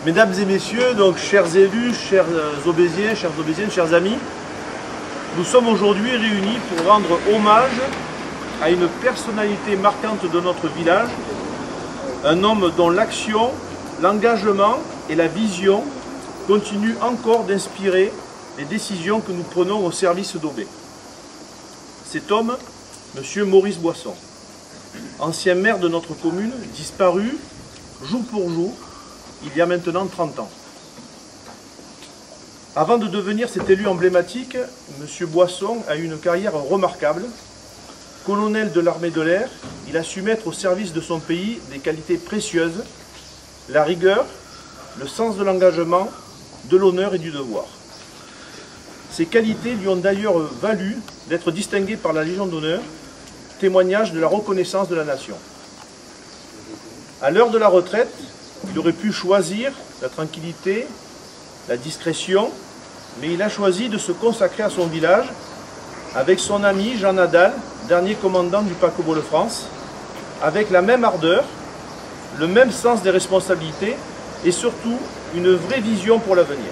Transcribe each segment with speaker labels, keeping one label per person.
Speaker 1: Mesdames et messieurs, donc chers élus, chers Aubésiens, chers amis, nous sommes aujourd'hui réunis pour rendre hommage à une personnalité marquante de notre village, un homme dont l'action, l'engagement et la vision continuent encore d'inspirer les décisions que nous prenons au service d'Aubé. Cet homme, M. Maurice Boisson, ancien maire de notre commune, disparu jour pour jour, il y a maintenant 30 ans. Avant de devenir cet élu emblématique, M. Boisson a eu une carrière remarquable. Colonel de l'armée de l'air, il a su mettre au service de son pays des qualités précieuses, la rigueur, le sens de l'engagement, de l'honneur et du devoir. Ces qualités lui ont d'ailleurs valu d'être distingué par la Légion d'honneur, témoignage de la reconnaissance de la nation. À l'heure de la retraite, il aurait pu choisir la tranquillité, la discrétion, mais il a choisi de se consacrer à son village avec son ami Jean Nadal, dernier commandant du paquebot de France, avec la même ardeur, le même sens des responsabilités et surtout une vraie vision pour l'avenir.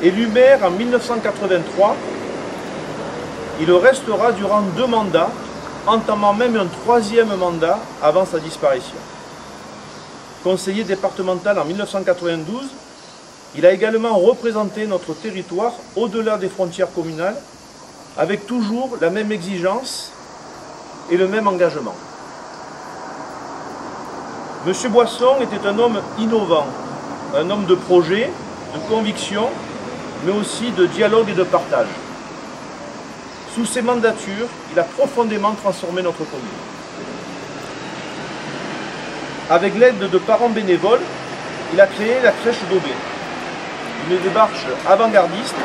Speaker 1: Élu maire en 1983, il restera durant 2 mandats, entamant même un 3e mandat avant sa disparition. Conseiller départemental en 1992, il a également représenté notre territoire au-delà des frontières communales, avec toujours la même exigence et le même engagement. M. Boisson était un homme innovant, un homme de projet, de conviction, mais aussi de dialogue et de partage. Sous ses mandatures, il a profondément transformé notre commune. Avec l'aide de parents bénévoles, il a créé la crèche d'Aubé, une démarche avant-gardiste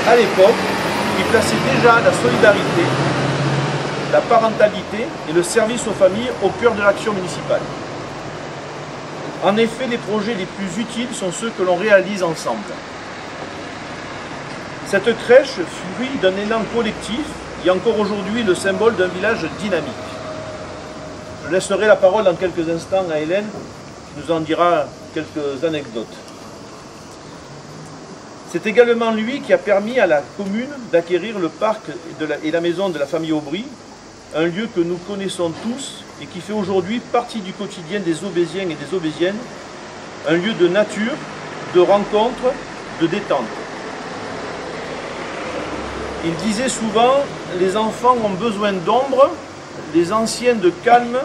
Speaker 1: à l'époque qui plaçait déjà la solidarité, la parentalité et le service aux familles au cœur de l'action municipale. En effet, les projets les plus utiles sont ceux que l'on réalise ensemble. Cette crèche, fruit d'un élan collectif, est encore aujourd'hui le symbole d'un village dynamique. Je laisserai la parole dans quelques instants à Hélène, qui nous en dira quelques anecdotes. C'est également lui qui a permis à la commune d'acquérir le parc et la maison de la famille Aubry, un lieu que nous connaissons tous et qui fait aujourd'hui partie du quotidien des Aubésiens et des Aubésiennes, un lieu de nature, de rencontre, de détente. Il disait souvent, les enfants ont besoin d'ombre, les anciens de calme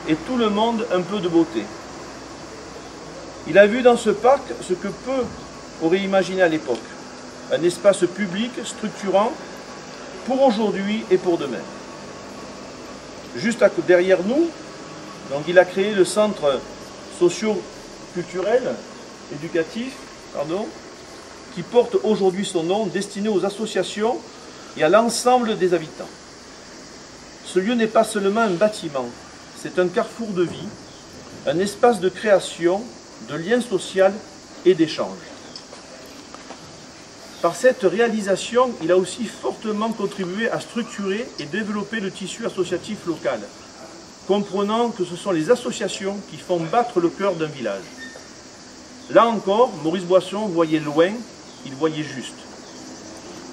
Speaker 1: et tout le monde un peu de beauté. Il a vu dans ce parc ce que peu auraient imaginé à l'époque, un espace public structurant pour aujourd'hui et pour demain. Juste derrière nous, donc il a créé le centre socio-culturel, éducatif, qui porte aujourd'hui son nom, destiné aux associations et à l'ensemble des habitants. Ce lieu n'est pas seulement un bâtiment, c'est un carrefour de vie, un espace de création, de lien social et d'échange. Par cette réalisation, il a aussi fortement contribué à structurer et développer le tissu associatif local, comprenant que ce sont les associations qui font battre le cœur d'un village. Là encore, Maurice Boisson voyait loin, il voyait juste.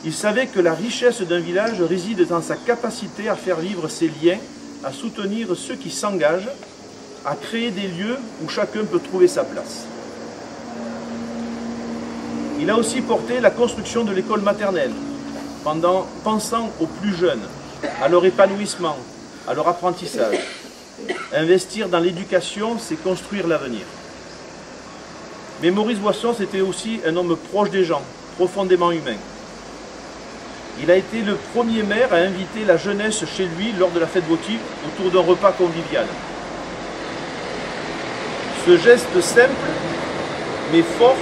Speaker 1: Il savait que la richesse d'un village réside dans sa capacité à faire vivre ses liens, à soutenir ceux qui s'engagent, à créer des lieux où chacun peut trouver sa place. Il a aussi porté la construction de l'école maternelle, pensant aux plus jeunes, à leur épanouissement, à leur apprentissage. Investir dans l'éducation, c'est construire l'avenir. Mais Maurice Boisson, c'était aussi un homme proche des gens, profondément humain. Il a été le premier maire à inviter la jeunesse chez lui lors de la fête votive autour d'un repas convivial. Ce geste simple, mais fort,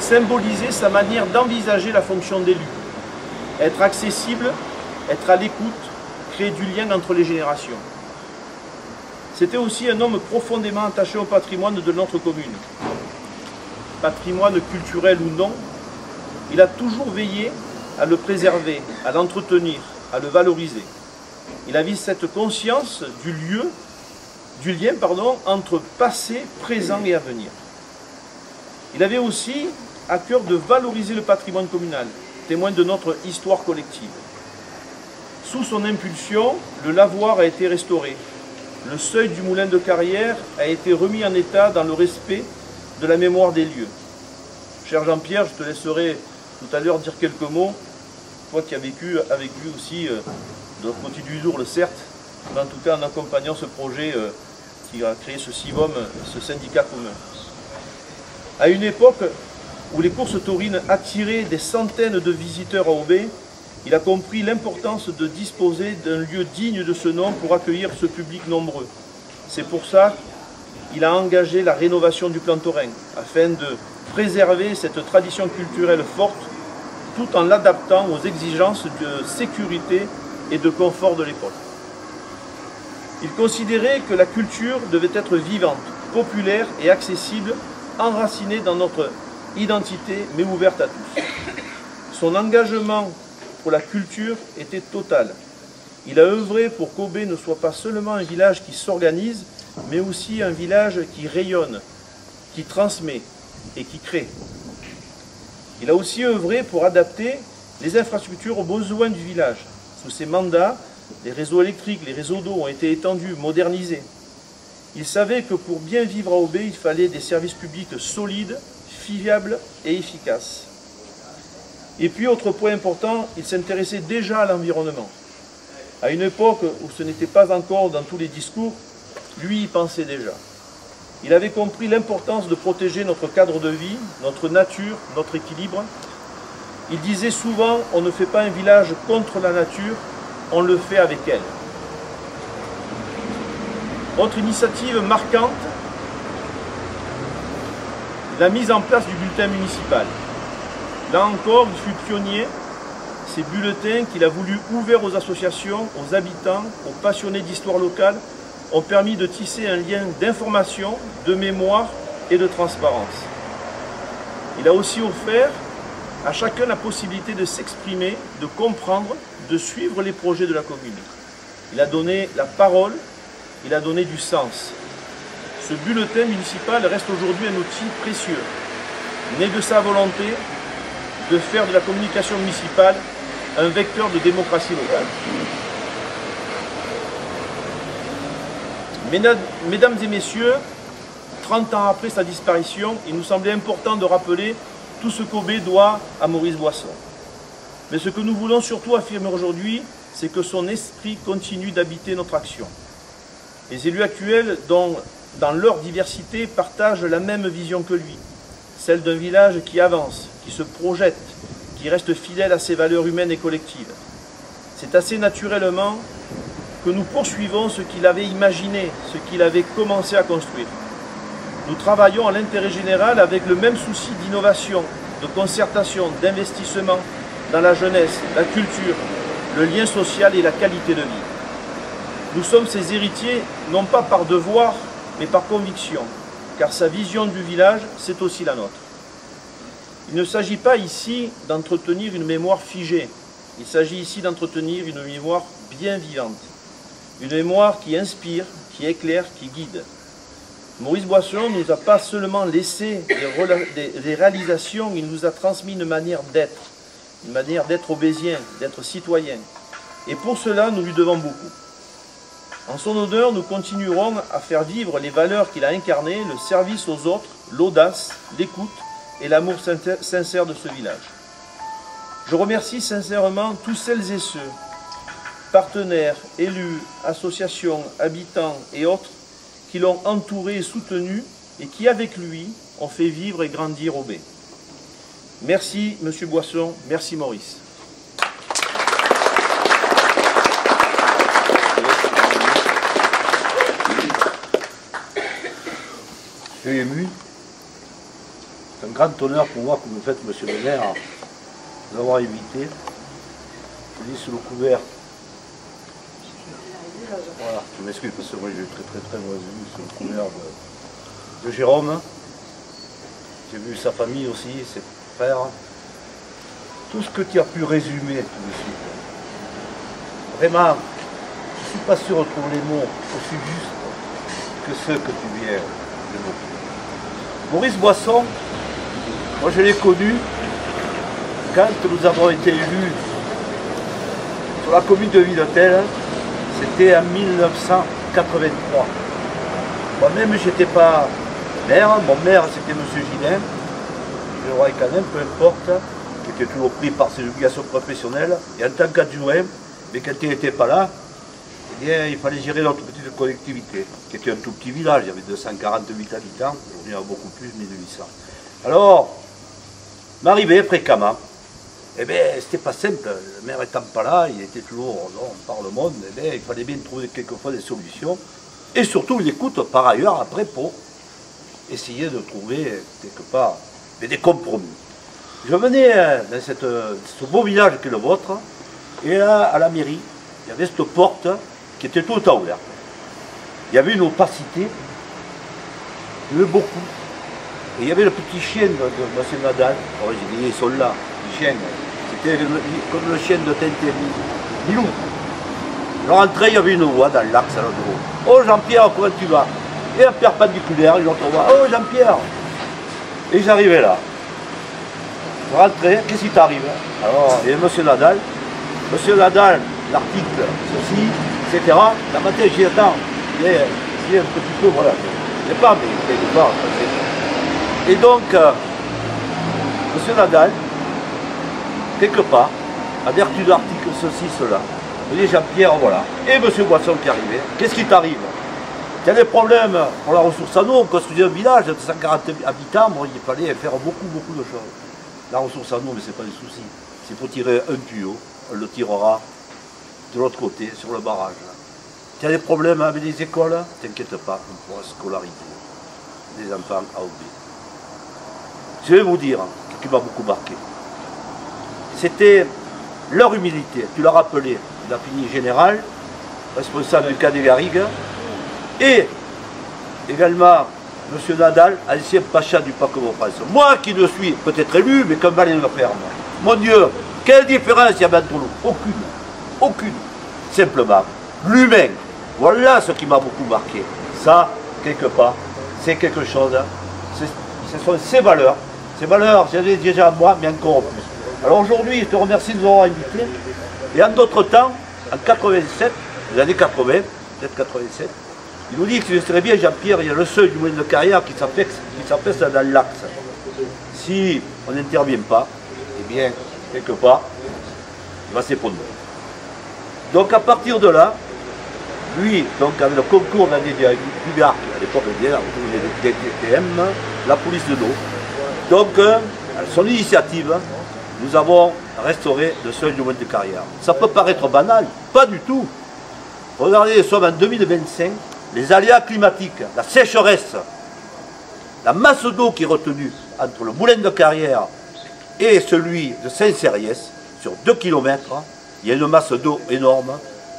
Speaker 1: symbolisait sa manière d'envisager la fonction d'élu. Être accessible, être à l'écoute, créer du lien entre les générations. C'était aussi un homme profondément attaché au patrimoine de notre commune. Patrimoine culturel ou non, il a toujours veillé à le préserver, à l'entretenir, à le valoriser. Il avait cette conscience du lieu entre passé, présent et avenir. Il avait aussi à cœur de valoriser le patrimoine communal, témoin de notre histoire collective. Sous son impulsion, le lavoir a été restauré. Le seuil du moulin de Carrière a été remis en état dans le respect de la mémoire des lieux. Cher Jean-Pierre, je te laisserai tout à l'heure dire quelques mots, toi qui as vécu avec lui aussi de l'autre côté du Dourle, certes, mais en tout cas en accompagnant ce projet qui a créé ce CIVOM, ce syndicat commun. À une époque où les courses taurines attiraient des centaines de visiteurs à Aubé, il a compris l'importance de disposer d'un lieu digne de ce nom pour accueillir ce public nombreux. C'est pour ça qu'il a engagé la rénovation du plan taurin, afin de préserver cette tradition culturelle forte, tout en l'adaptant aux exigences de sécurité et de confort de l'époque. Il considérait que la culture devait être vivante, populaire et accessible, enracinée dans notre identité, mais ouverte à tous. Son engagement pour la culture était total. Il a œuvré pour qu'Aubé ne soit pas seulement un village qui s'organise, mais aussi un village qui rayonne, qui transmet et qui crée. Il a aussi œuvré pour adapter les infrastructures aux besoins du village. Sous ses mandats, les réseaux électriques, les réseaux d'eau ont été étendus, modernisés. Il savait que pour bien vivre à Aubé, il fallait des services publics solides, fiables et efficaces. Et puis, autre point important, il s'intéressait déjà à l'environnement. À une époque où ce n'était pas encore dans tous les discours, lui y pensait déjà. Il avait compris l'importance de protéger notre cadre de vie, notre nature, notre équilibre. Il disait souvent, on ne fait pas un village contre la nature, on le fait avec elle. Autre initiative marquante, la mise en place du bulletin municipal. Là encore, il fut pionnier. Ces bulletins qu'il a voulu ouverts aux associations, aux habitants, aux passionnés d'histoire locale, ont permis de tisser un lien d'information, de mémoire et de transparence. Il a aussi offert à chacun la possibilité de s'exprimer, de comprendre, de suivre les projets de la commune. Il a donné la parole, il a donné du sens. Ce bulletin municipal reste aujourd'hui un outil précieux, né de sa volonté de faire de la communication municipale un vecteur de démocratie locale. Mesdames et messieurs, 30 ans après sa disparition, il nous semblait important de rappeler tout ce qu'Aubé doit à Maurice Boisson. Mais ce que nous voulons surtout affirmer aujourd'hui, c'est que son esprit continue d'habiter notre action. Les élus actuels, dans leur diversité, partagent la même vision que lui, celle d'un village qui avance, qui se projette, qui reste fidèle à ses valeurs humaines et collectives. C'est assez naturellement que nous poursuivons ce qu'il avait imaginé, ce qu'il avait commencé à construire. Nous travaillons à l'intérêt général avec le même souci d'innovation, de concertation, d'investissement dans la jeunesse, la culture, le lien social et la qualité de vie. Nous sommes ses héritiers, non pas par devoir, mais par conviction, car sa vision du village, c'est aussi la nôtre. Il ne s'agit pas ici d'entretenir une mémoire figée, il s'agit ici d'entretenir une mémoire bien vivante, une mémoire qui inspire, qui éclaire, qui guide. Maurice Boisson ne nous a pas seulement laissé des réalisations, il nous a transmis une manière d'être aubésien, d'être citoyen. Et pour cela, nous lui devons beaucoup. En son honneur, nous continuerons à faire vivre les valeurs qu'il a incarnées, le service aux autres, l'audace, l'écoute et l'amour sincère de ce village. Je remercie sincèrement tous celles et ceux, partenaires, élus, associations, habitants et autres, qui l'ont entouré et soutenu et qui, avec lui, ont fait vivre et grandir Aubé. Merci, Monsieur Boisson, merci Maurice.
Speaker 2: Je suis ému. C'est un grand honneur pour moi que vous faites, Monsieur le maire, de nous avoir invités. Je dis sous le couvert. Voilà, je m'excuse parce que moi j'ai eu très mauvaise vue sous le couvert de Jérôme. J'ai vu sa famille aussi, ses frères. Tout ce que tu as pu résumer tout de suite. Vraiment, je ne suis pas sûr de trouver les mots aussi justes que ceux que tu viens de nous. Maurice Boisson, moi je l'ai connu quand nous avons été élus sur la commune de Villetel, c'était en 1983. Moi-même, je n'étais pas maire, mon maire c'était M. Gillin, je le quand même, peu importe, qui était toujours pris par ses obligations professionnelles, et en tant qu'adjoint, mais quand il n'était pas là, eh bien, il fallait gérer notre petite collectivité, qui était un tout petit village, il y avait 248 habitants, aujourd'hui il y en a beaucoup plus, 1800. Alors, m'arrivait fréquemment, eh bien, c'était pas simple, le maire étant pas là, il était toujours par le monde, eh bien, il fallait bien trouver quelquefois des solutions, et surtout l'écoute par ailleurs après pour essayer de trouver quelque part des compromis. Je venais dans ce beau village qui est le vôtre, et là, à la mairie, il y avait cette porte qui était tout le temps ouverte. Il y avait une opacité, il y avait beaucoup. Et il y avait le petit chien de M. Nadal, alors j'ai dit, ils sont là, les chiens, c'était comme le chien de Tintin, Milou. Je rentrais, il y avait une voie dans l'axe à l'autre. Oh Jean-Pierre, comment tu vas? Et un perpendiculaire, une autre voie, oh Jean-Pierre. Et j'arrivais là. Je rentrais, qu'est-ce qui t'arrive? Alors, il y a M. Nadal. M. Nadal, l'article, ceci, etc. La matin, j'y attends. Il est un petit peu, voilà. Je ne sais pas, mais quelque part. Et donc, M. Nadal, quelque part, à vertu de l'article ceci, cela, je dis Jean-Pierre, voilà. Et M. Boisson qui arrivait. Qu'est-ce qui t'arrive? Il y a des problèmes pour la ressource en eau. On construisait un village de 140 habitants. Bon, il fallait faire beaucoup de choses. La ressource en eau, mais ce n'est pas des soucis. S'il faut tirer un tuyau, on le tirera de l'autre côté, sur le barrage. Tu as des problèmes avec les écoles, t'inquiète pas, on pourra scolariser des enfants à Aubé. Je vais vous dire ce qui m'a beaucoup marqué. C'était leur humilité. Tu l'as rappelé, la fini général, responsable du cas des Garrigues, et également M. Nadal, ancien pacha du Paquebot-France. Moi qui ne suis peut-être élu, mais comme Valère Ferme. Mon Dieu, quelle différence il y a entre nous? Aucune. Aucune. Simplement, l'humain. Voilà ce qui m'a beaucoup marqué. Ça, quelque part, c'est quelque chose. Ce sont ces valeurs. Ces valeurs, j'avais déjà à moi, mais encore plus. Alors aujourd'hui, je te remercie de nous avoir invités. Et en d'autres temps, en 87, les années 80, peut-être 87, il nous dit que ce serait bien, Jean-Pierre, il y a le seuil du moyen de carrière qui s'affaisse dans l'axe. Si on n'intervient pas, eh bien, quelque part, il va s'effondrer. Donc à partir de là, lui, donc avec le concours d'année du GARC, à l'époque des DTM, la police de l'eau, donc à son initiative, nous avons restauré le seuil du moyen de carrière. Ça peut paraître banal, pas du tout. Regardez, nous sommes en 2025, les aléas climatiques, la sécheresse, la masse d'eau qui est retenue entre le moulin de carrière et celui de Saint-Cériès, sur 2 km, il y a une masse d'eau énorme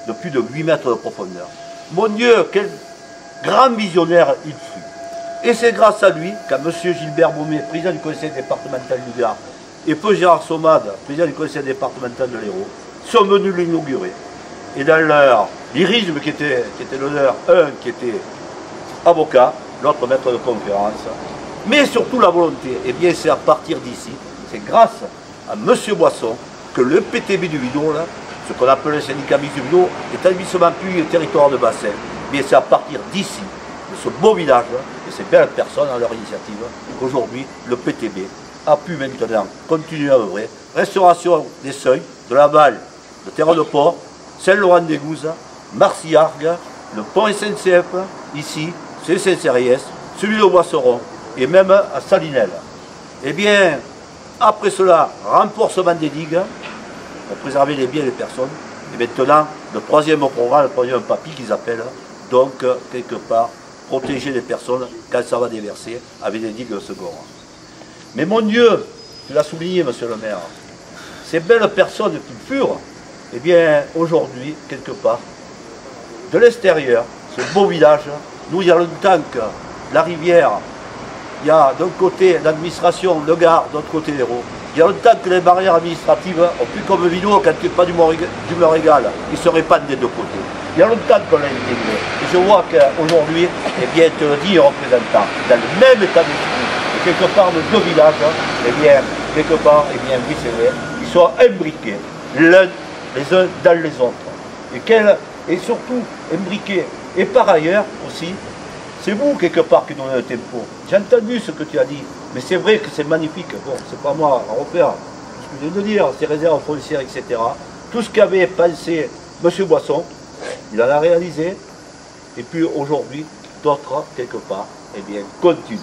Speaker 2: de plus de 8 mètres de profondeur. Mon Dieu, quel grand visionnaire il fut. Et c'est grâce à lui qu'à M. Gilbert Baumet, président du conseil départemental du Gard, et Peu Gérard Somade, président du conseil départemental de l'Hérault, sont venus l'inaugurer. Et dans leur lyrisme qui était le leur, un qui était avocat, l'autre maître de conférence, mais surtout la volonté, et bien c'est à partir d'ici, c'est grâce à M. Boisson que le PTB du Vidot, là, ce qu'on appelle le syndicat mixte du Vidot, établissement public territoire de bassin, mais c'est à partir d'ici, de ce beau village, et ces belles personnes à leur initiative, qu'aujourd'hui le PTB a pu maintenant continuer à œuvrer. Restauration des seuils, de la Balle, de Terre de Port, Saint-Laurent-des-Gouzes, Marcillargues, le pont SNCF, ici, c'est Saint-Cériès, celui de Boisseron, et même à Salinelles. Eh bien, après cela, renforcement des digues, pour préserver les biens et les personnes, et maintenant, le troisième programme, le troisième papier qu'ils appellent, donc, quelque part, protéger les personnes quand ça va déverser, avec des digues de secours. Mais mon Dieu, tu l'as souligné, monsieur le maire, ces belles personnes qui furent, eh bien, aujourd'hui, quelque part, de l'extérieur, ce beau village, nous, il y a longtemps que la rivière, il y a d'un côté l'administration, le Gard, de l'autre côté l'Hérault, Il y a longtemps que les barrières administratives ont plus comme vidéo quand tu n'es pas d'humeur égale. Ils se répandent des deux côtés. Il y a longtemps qu'on l'a intégré. Et je vois qu'aujourd'hui, eh bien, te le dit, représentant, dans le même état d'esprit, et quelque part nos deux villages, eh bien, quelque part, eh bien, oui, c'est vrai, ils sont imbriqués, les uns dans les autres. Et surtout, imbriqués. Et par ailleurs aussi, c'est vous, quelque part, qui donnez le tempo. J'ai entendu ce que tu as dit, mais c'est vrai que c'est magnifique. Bon, c'est pas moi à refaire tout ce que je viens de dire, ces réserves foncières, etc. Tout ce qu'avait pensé M. Boisson, il en a réalisé. Et puis aujourd'hui, d'autres, quelque part, eh bien, continuent.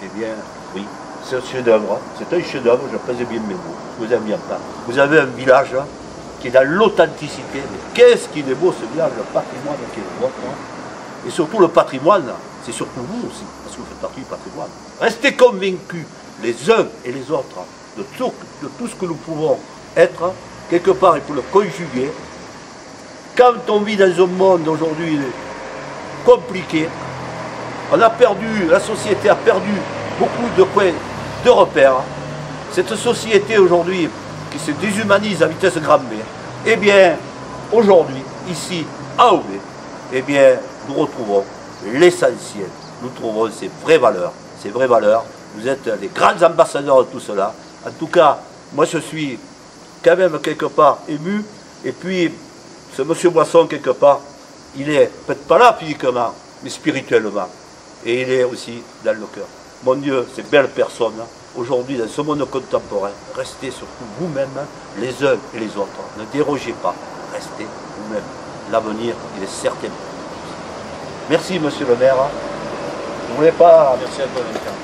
Speaker 2: Eh bien, oui, c'est un chef-d'œuvre. C'est un chef-d'œuvre, je pèse bien mes mots. Vous aimez bien pas. Vous avez un village qui est dans l'authenticité. Mais qu'est-ce qu'il est beau ce village, le patrimoine qui est le vôtre. Et surtout le patrimoine, c'est surtout vous aussi, parce que vous faites partie du patrimoine. Restez convaincus, les uns et les autres, de tout ce que nous pouvons être. Quelque part, il faut le conjuguer. Quand on vit dans un monde aujourd'hui compliqué, on a perdu, la société a perdu beaucoup de points de repère. Cette société aujourd'hui qui se déshumanise à vitesse grand V, eh bien, aujourd'hui, ici, à Aubé, eh bien, nous retrouvons l'essentiel. Nous trouvons ces vraies valeurs. Ces vraies valeurs, vous êtes les grands ambassadeurs de tout cela. En tout cas, moi je suis quand même quelque part ému. Et puis, ce monsieur Boisson, quelque part, il est peut-être pas là physiquement, mais spirituellement. Et il est aussi dans le cœur. Mon Dieu, ces belles personnes, aujourd'hui, dans ce monde contemporain, restez surtout vous-même, les uns et les autres. Ne dérogez pas, restez vous-même. L'avenir, il est certain. Merci, monsieur le maire. Je ne voulais pas...
Speaker 1: Merci à toi, Vincent.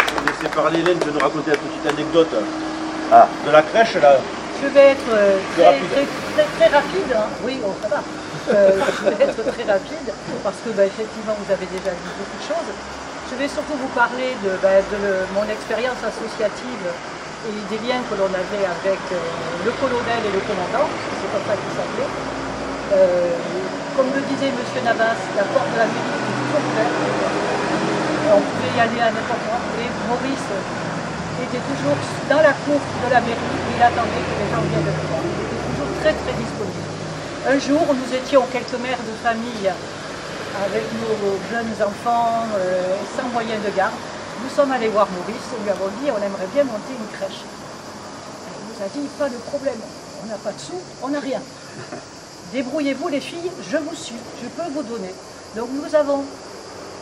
Speaker 1: Je vais laisser parler Hélène de nous raconter la petite anecdote de la crèche là.
Speaker 3: Je vais être très rapide. Hein. Oui, bon, ça va. Je vais être très rapide parce que effectivement vous avez déjà dit beaucoup de choses. Je vais surtout vous parler de mon expérience associative et des liens que l'on avait avec le colonel et le commandant, c'est comme ça qu'il s'appelait. Comme le disait M. Navas, la porte de la mairie était toujours ouverte. On pouvait y aller à n'importe où. Et Maurice était toujours dans la cour de la mairie, il attendait que les gens viennent le voir. Il était toujours très disponible. Un jour, nous étions quelques mères de famille avec nos jeunes enfants, sans moyen de garde. Nous sommes allés voir Maurice et lui avons dit on aimerait bien monter une crèche. Il nous a dit pas de problème, on n'a pas de sous, on n'a rien. Débrouillez-vous les filles, je vous suis, je peux vous donner. Donc nous avons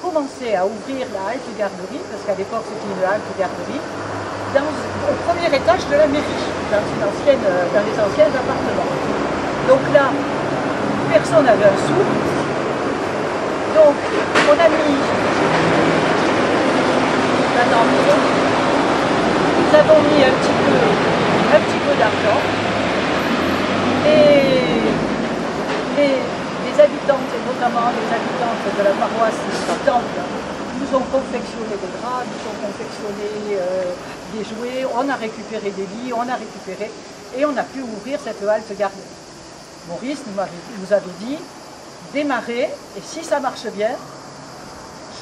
Speaker 3: commencé à ouvrir la halte garderie, parce qu'à l'époque c'était une halte garderie, au premier étage de la mairie, dans les anciens appartements. Donc là, personne n'avait un sou. Donc on a mis nous avons mis un petit peu d'argent et les habitantes, et notamment les habitantes de la paroisse du Temple, nous ont confectionné des draps, nous ont confectionné des jouets, on a récupéré des lits, on a récupéré et on a pu ouvrir cette halte garderie. Maurice nous avait dit, démarrez et si ça marche bien,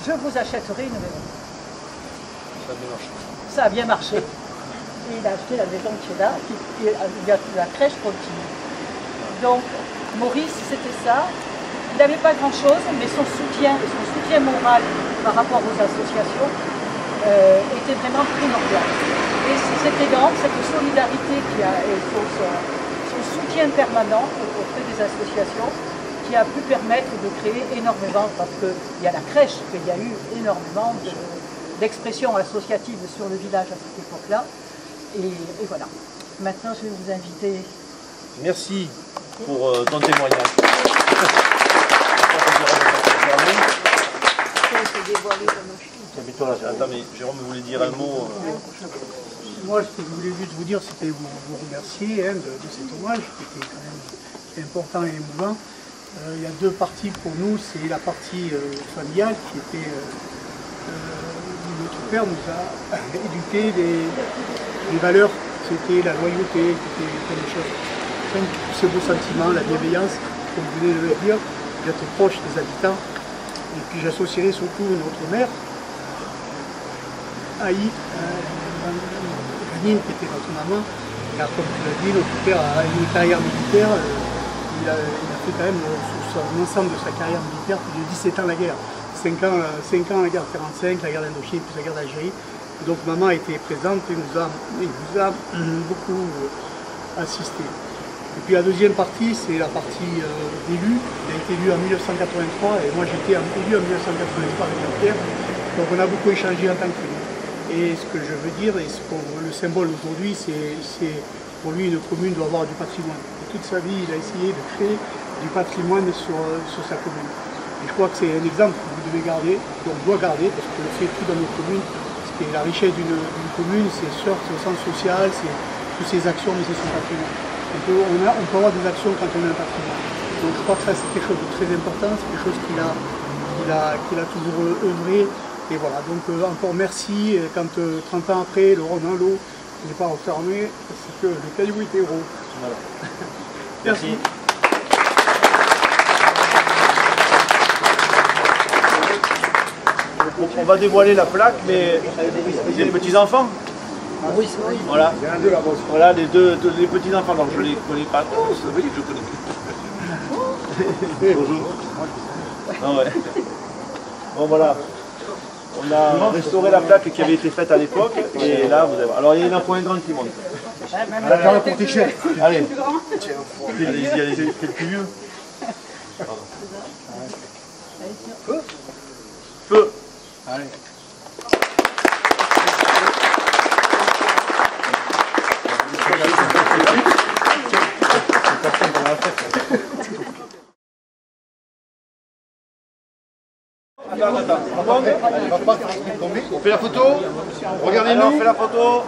Speaker 3: je vous achèterai une maison. Ça a bien marché. Et il a acheté la maison qui est là, la crèche continue. Donc, Maurice, c'était ça. Il n'avait pas grand-chose, mais son soutien moral par rapport aux associations était vraiment primordial. Et cette élégance, cette solidarité et son soutien permanent auprès des associations qui a pu permettre de créer énormément, parce qu'il y a la crèche, qu'il y a eu énormément d'expressions associatives sur le village à cette époque-là. Et voilà. Maintenant, je vais vous inviter.
Speaker 1: Merci pour ton témoignage. Attends, mais Jérôme voulait dire un mot.
Speaker 4: Moi, ce que je voulais juste vous dire, c'était vous remercier de cet hommage qui était quand même important et émouvant. Il y a deux parties pour nous. C'est la partie familiale qui était... notre père nous a éduqué des valeurs, c'était la loyauté, c'était des choses. Tous ces beaux sentiments, la bienveillance, comme vous venez de le dire. d'être proche des habitants. Et puis j'associerai surtout notre maire, Aïe, Janine, qui était notre maman. Car comme tu l'as dit, notre père a une carrière militaire. Il a fait quand même sur l'ensemble de sa carrière militaire plus de 17 ans la guerre. 5 ans la guerre 45, la guerre d'Indochine, puis la guerre d'Algérie. Donc maman a été présente et nous a beaucoup assisté. Et puis la deuxième partie, c'est la partie d'élu. Il a été élu en 1983 et moi j'étais élu en 1983 avec Jean-Pierre. Donc on a beaucoup échangé en tant qu'élu. Et ce que je veux dire, et le symbole aujourd'hui, c'est pour lui une commune doit avoir du patrimoine. Et toute sa vie, il a essayé de créer du patrimoine sur sa commune. Et je crois que c'est un exemple que vous devez garder, qu'on doit garder, parce qu'on le fait tout dans nos communes. Et la richesse d'une commune, c'est sûr, c'est au sens social, c'est toutes ses actions, mais c'est son patrimoine. On peut avoir des actions quand on a un patrimoine. Donc je crois que ça c'est quelque chose de très important, c'est quelque chose qu'il a toujours œuvré. Et voilà, donc encore merci. Et quand 30 ans après, le Rhône en l'eau n'est pas refermé, c'est que le caillou était gros. Voilà. Merci.
Speaker 1: On va dévoiler la plaque, mais c'est les petits-enfants.
Speaker 3: Oui,
Speaker 1: voilà. Voilà les les petits-enfants. Donc je ne les connais pas tous, oui, je connais. Bonjour. Ah ouais. Bon voilà. On a restauré la plaque qui avait été faite à l'époque, et là vous avez... Alors il y en a pour un grand qui monte.
Speaker 2: D'accord, pour tes chefs.
Speaker 1: Allez. Allez-y, c'est le plus vieux. Feu. Feu.
Speaker 2: Allez.
Speaker 1: Attends. On fait la photo. Regardez-nous. On fait la photo.